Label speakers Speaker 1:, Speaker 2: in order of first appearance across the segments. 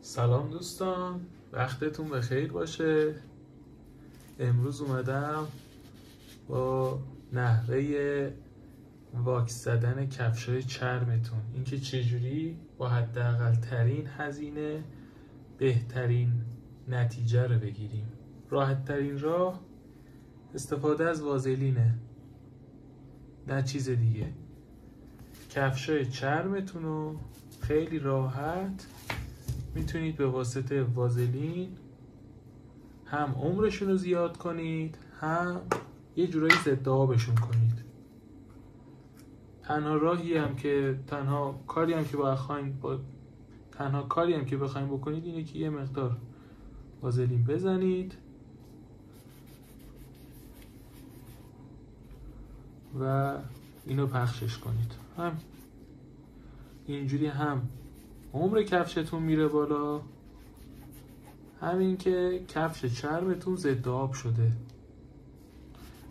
Speaker 1: سلام دوستان، وقتتون بخیر باشه. امروز اومدم با نحوه واکس زدن کفشای چرمتون، اینکه چجوری با حداقل ترین هزینه بهترین نتیجه رو بگیریم. راحت ترین راه استفاده از وازلینه، نه چیز دیگه. کفشای چرمتون رو خیلی راحت میتونید به واسطه وازلین هم عمرشون رو زیاد کنید، هم یه جورایی ضد آبشون کنید. تنها کاری هم که بخواید بکنید اینه که یه مقدار وازلین بزنید و اینو پخشش کنید. اینجوری هم عمر کفشتون میره بالا، همین که کفش چرمتون ضد آب شده.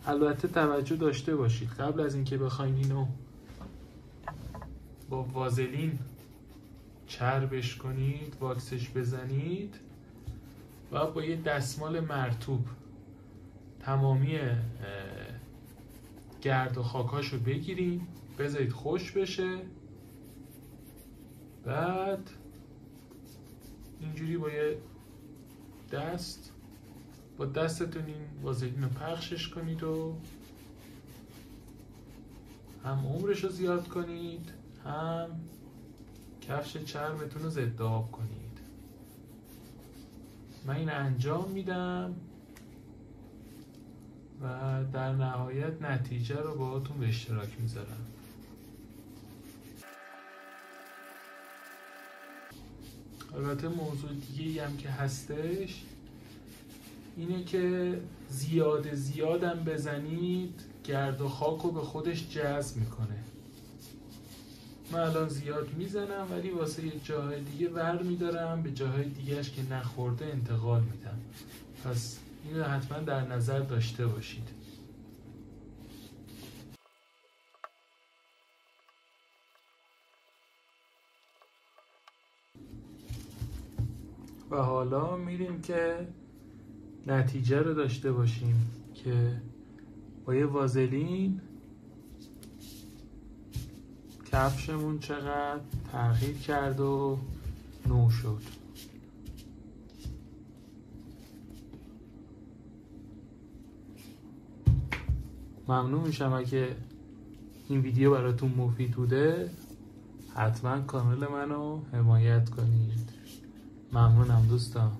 Speaker 1: البته توجه داشته باشید قبل از اینکه بخواید اینو با وازلین چربش کنید، واکسش بزنید، و با یه دستمال مرطوب تمامی گرد و خاکاشو بگیریم، بذارید خوش بشه، بعد اینجوری با دستتون این وازلین رو پخشش کنید و هم عمرش رو زیاد کنید، هم کفش چرمتون رو ضد آب کنید. من این انجام میدم و در نهایت نتیجه رو باهاتون به اشتراک میذارم. البته موضوع دیگه هم که هستش اینه که زیادم بزنید گرد و خاک رو به خودش جذب میکنه. من الان زیاد میزنم ولی واسه یه جاهای دیگه ور میدارم، به جاهای دیگهش که نخورده انتقال میدم. پس اینو حتما در نظر داشته باشید. و حالا میریم که نتیجه رو داشته باشیم که با یه وازلین کفشمون چقدر تغییر کرد و نو شد. ممنون میشم اگه این ویدیو براتون مفید بوده حتما کانال منو حمایت کنید. ممنونم دوستان.